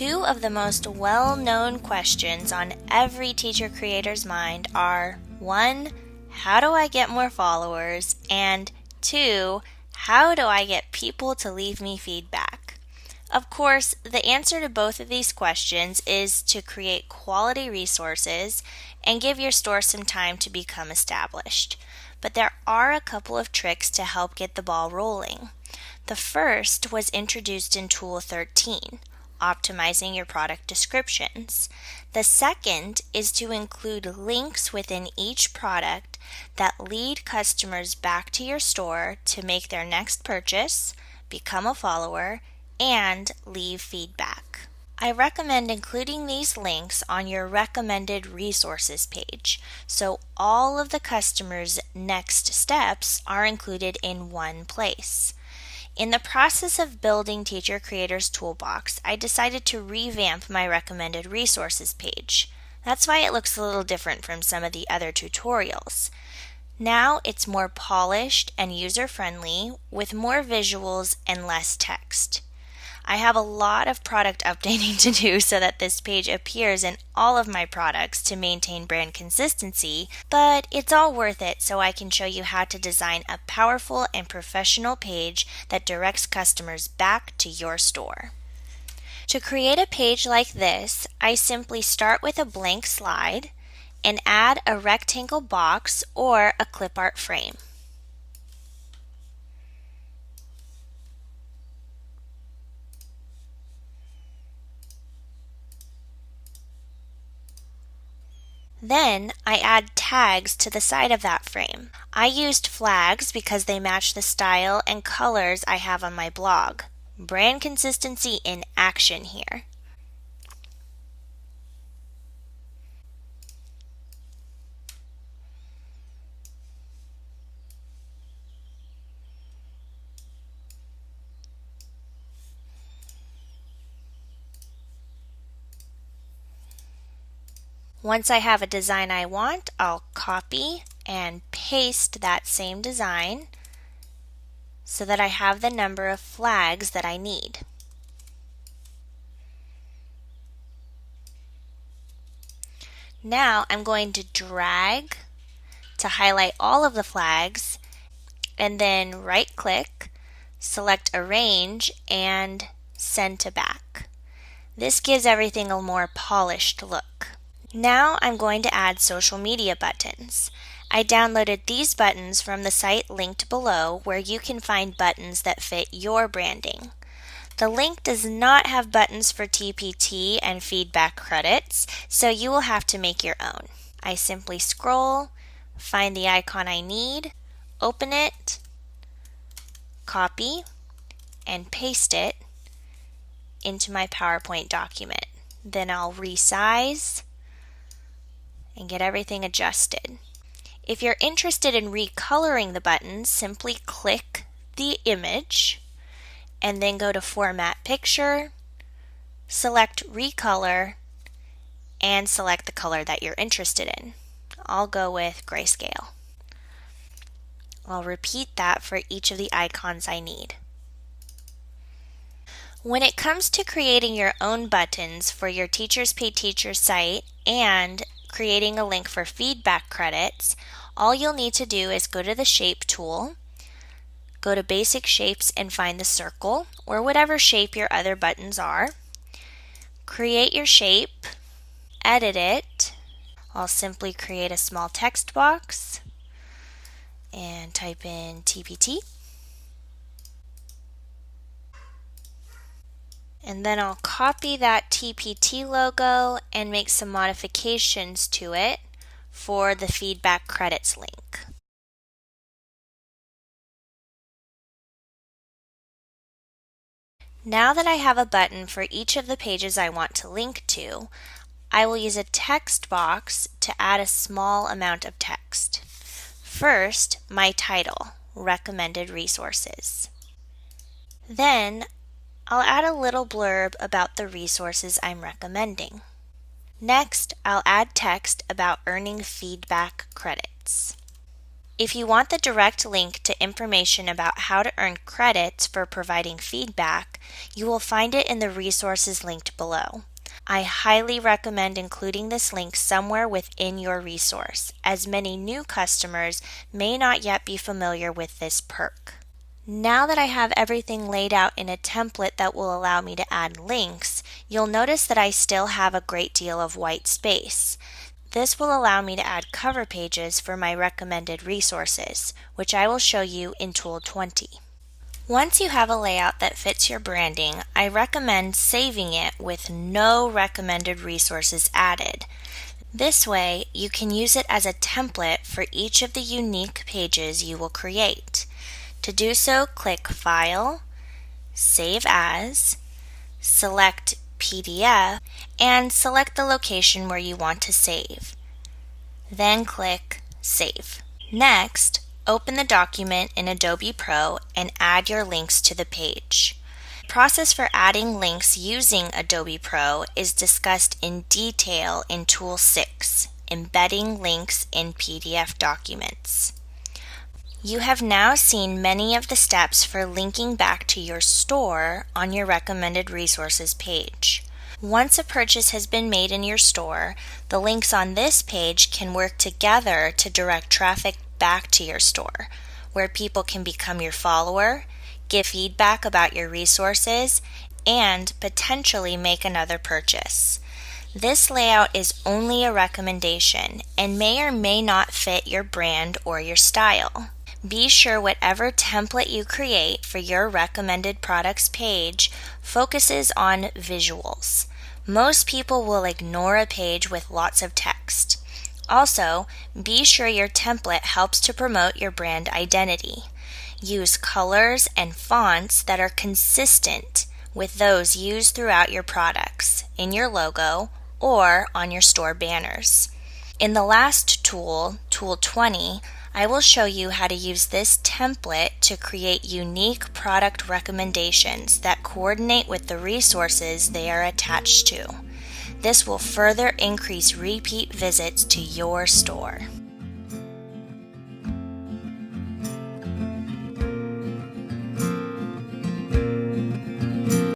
Two of the most well-known questions on every teacher creator's mind are 1. How do I get more followers? And 2. How do I get people to leave me feedback? Of course, the answer to both of these questions is to create quality resources and give your store some time to become established. But there are a couple of tricks to help get the ball rolling. The first was introduced in Tool 13. Optimizing your product descriptions. The second is to include links within each product that lead customers back to your store to make their next purchase, become a follower, and leave feedback. I recommend including these links on your recommended resources page, so all of the customers' next steps are included in one place. In the process of building Teacher Creators Toolbox, I decided to revamp my recommended resources page. That's why it looks a little different from some of the other tutorials. Now it's more polished and user-friendly with more visuals and less text. I have a lot of product updating to do so that this page appears in all of my products to maintain brand consistency, but it's all worth it so I can show you how to design a powerful and professional page that directs customers back to your store. To create a page like this, I simply start with a blank slide and add a rectangle box or a clip art frame. Then I add tags to the side of that frame. I used flags because they match the style and colors I have on my blog. Brand consistency in action here. Once I have a design I want, I'll copy and paste that same design so that I have the number of flags that I need. Now I'm going to drag to highlight all of the flags and then right-click, select Arrange, and Send to Back. This gives everything a more polished look. Now I'm going to add social media buttons. I downloaded these buttons from the site linked below where you can find buttons that fit your branding. The link does not have buttons for TPT and feedback credits, so you will have to make your own. I simply scroll, find the icon I need, open it, copy, and paste it into my PowerPoint document. Then I'll resize and get everything adjusted. If you're interested in recoloring the buttons, simply click the image and then go to Format Picture, select Recolor, and select the color that you're interested in. I'll go with grayscale. I'll repeat that for each of the icons I need. When it comes to creating your own buttons for your Teachers Pay Teachers site and creating a link for feedback credits, all you'll need to do is go to the Shape tool, go to Basic Shapes and find the circle or whatever shape your other buttons are. Create your shape, edit it. I'll simply create a small text box and type in TPT. And then I'll copy that TPT logo and make some modifications to it for the feedback credits link. Now that I have a button for each of the pages I want to link to, I will use a text box to add a small amount of text. First, my title, Recommended Resources. Then, I'll add a little blurb about the resources I'm recommending. Next, I'll add text about earning feedback credits. If you want the direct link to information about how to earn credits for providing feedback, you will find it in the resources linked below. I highly recommend including this link somewhere within your resource, as many new customers may not yet be familiar with this perk. Now that I have everything laid out in a template that will allow me to add links, you'll notice that I still have a great deal of white space. This will allow me to add cover pages for my recommended resources, which I will show you in Tool 20. Once you have a layout that fits your branding, I recommend saving it with no recommended resources added. This way, you can use it as a template for each of the unique pages you will create. To do so, click File, Save As, select PDF, and select the location where you want to save. Then click Save. Next, open the document in Adobe Pro and add your links to the page. The process for adding links using Adobe Pro is discussed in detail in Tool 6, Embedding Links in PDF Documents. You have now seen many of the steps for linking back to your store on your recommended resources page. Once a purchase has been made in your store, the links on this page can work together to direct traffic back to your store, where people can become your follower, give feedback about your resources, and potentially make another purchase. This layout is only a recommendation and may or may not fit your brand or your style. Be sure whatever template you create for your recommended products page focuses on visuals. Most people will ignore a page with lots of text. Also, be sure your template helps to promote your brand identity. Use colors and fonts that are consistent with those used throughout your products, in your logo, or on your store banners. In the last tool, Tool 20, I will show you how to use this template to create unique product recommendations that coordinate with the resources they are attached to. This will further increase repeat visits to your store.